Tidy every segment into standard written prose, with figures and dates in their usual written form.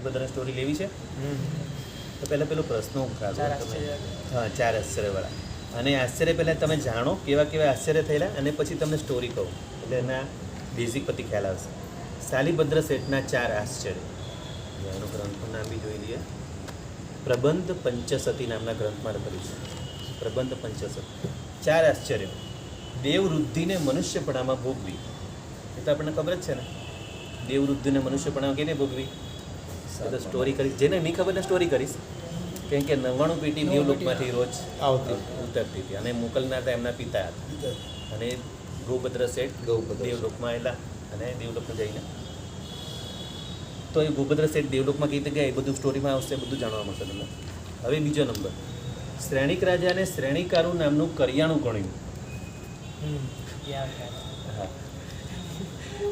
બધાની સ્ટોરી લેવી છે. તો પેલો પ્રશ્નો ઉઠાડો તમે. હા, 4 આશ્ચર્યવાળા. અને આશ્ચર્ય પહેલાં તમે જાણો કેવા કેવા આશ્ચર્ય થયેલા, અને પછી તમને સ્ટોરી કહું એટલે એના બેઝિક પરથી ખ્યાલ આવશે. શાલિભદ્ર શેઠના 4 આશ્ચર્ય. એનું ગ્રંથનું નામ બી જોઈ લઈએ. પ્રબંધ પંચસતી નામના ગ્રંથમાં લખેલું છે. પ્રબંધ પંચસતી. 4 આશ્ચર્યો. દેવવૃદ્ધિને મનુષ્યપણામાં ભોગવી. એ તો આપણને ખબર જ છે ને, દેવવૃદ્ધિને મનુષ્યપણામાં કેને ભોગવી. એ તો સ્ટોરી કરીશ, જેને નહીં ખબર ને સ્ટોરી કરીશ. કેમ કે 99 પેટી દેવલોકમાંથી રોજ ઉતરતી હતી, અને મોકલનાર હતા એમના પિતા હતા. અને ગૌભદ્ર શેઠ દેવલોકમાં આવેલા, અને દેવલોકમાં જઈને તો એ ગૌભદ્ર શેઠ દેવલોકમાં કઈ રીતે ગયા એ બધું સ્ટોરીમાં આવશે, બધું જાણવા મળશે તમને. હવે બીજો નંબર, શ્રેણિક રાજાને શ્રેણિકારું નામનું કરિયાણું ગણ્યું. હા,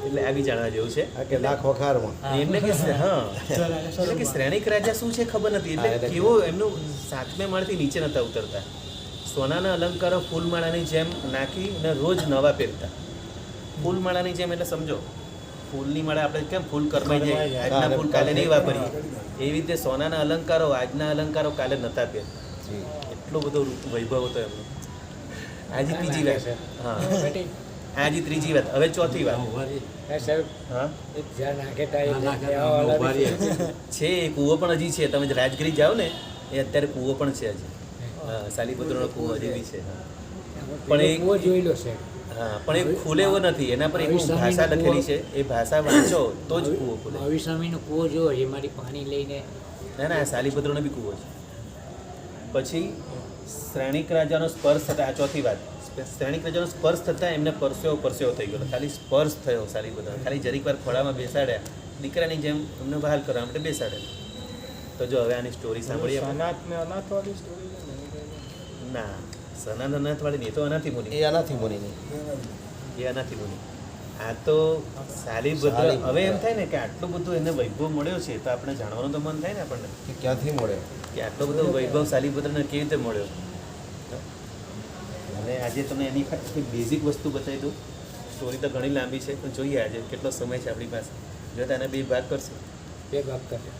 એટલે આ બી જાણવા જેવું છે કે લાખ વખારમાં. એટલે કે હા, એટલે કે શ્રેણિક રાજા શું છે ખબર નથી. એટલે કેવો એમનું 7મે માળથી નીચે નતા ઉતરતા. સોનાના અલંકારો ફૂલમાળાની જેમ નાખીને રોજ નવા પહેરતા. ફૂલમાળાની જેમ એટલે સમજો, ફૂલની માળા આપણે કેમ ફૂલ કરમાઈ જાય, આજના ફૂલ કાલે નહીં વાપરીએ, એવી રીતે સોનાના અલંકારો આજના અલંકારો કાલે નતા પહેરતા. એટલો બધો વૈભવ હતો એમનો. આજે ત્રીજી વાત. હા, આજે ત્રીજી વાત. હવે ચોથી વાત. હા, છે કૂવો પણ હજી છે. તમે રાજગીરી જાઓ ને, એ અત્યારે કૂવો પણ છે હજી. હા, શાલિભદ્રનો કૂવો હજી બી છે. પણ એ જોયેલો છે. હા, પણ એ ખુલે એવો નથી. એના પર એક ભાષા લખેલી છે, એ ભાષા વાંચો તો જ કૂવો ખુલે. અવિસ્વામીનો કૂવો જોયો, એમાંથી પાણી લઈને. ના ના, શાલિભદ્રનો બી કૂવો છે. પછી શ્રેણિક રાજાનો સ્પર્શ થતા, આ ચોથી વાત. શ્રેણિક રાજાનો સ્પર્શ થતાં એમને પરસેવો થઈ ગયો. ખાલી સ્પર્શ થયો શાલિભદ્ર, ખાલી જરીક વાર ખોળામાં બેસાડ્યા, દીકરાની જેમ એમને વહાલ કરવા માટે બેસાડ્યા. તો જો હવે આની સ્ટોરી સાંભળીએ. ના, સનાત અનાથવાળી નહીં, એ તો અનાથી મુનિ. એ આનાથી મુનિની. એ અનાથી મુનિ. આ તો શાલિભદ્ર. હવે એમ થાય ને કે આટલું બધું એને વૈભવ મળ્યો છે, તો આપણે જાણવાનું તો મન થાય ને આપણને કે ક્યાંથી મળ્યો, કે આટલો બધો વૈભવ શાલિભદ્રને કેવી રીતે મળ્યો. અને આજે તમને એની બેઝિક વસ્તુ બતાવી દઉં. સ્ટોરી તો ઘણી લાંબી છે, પણ જોઈએ આજે કેટલો સમય છે આપણી પાસે. જો તો આને 2 ભાગ કરશે. 2 ભાગ કરશે.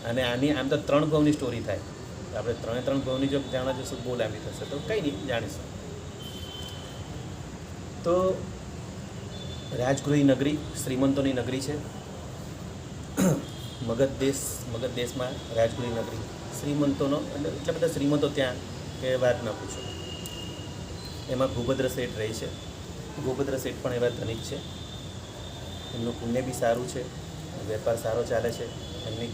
અને આની આમ તો 3 ભાવની સ્ટોરી થાય. આપણે 3 ભાવની જો જાણવા જશું બહુ લાંબી થશે, તો કંઈ નહીં, જાણીશું. તો રાજગૃહી નગરી શ્રીમંતોની નગરી છે. મગધ દેશમાં રાજગૃહી નગરી શ્રીમંતોનો, એટલા બધા શ્રીમંતો ત્યાં કે વાત ન પૂછો. એમાં ગૌભદ્ર શેઠ રહે છે. ગૌભદ્ર શેઠ પણ એવા ધનિક છે. એમનું પુણ્ય બી સારું છે, વેપાર સારો ચાલે છે. એમની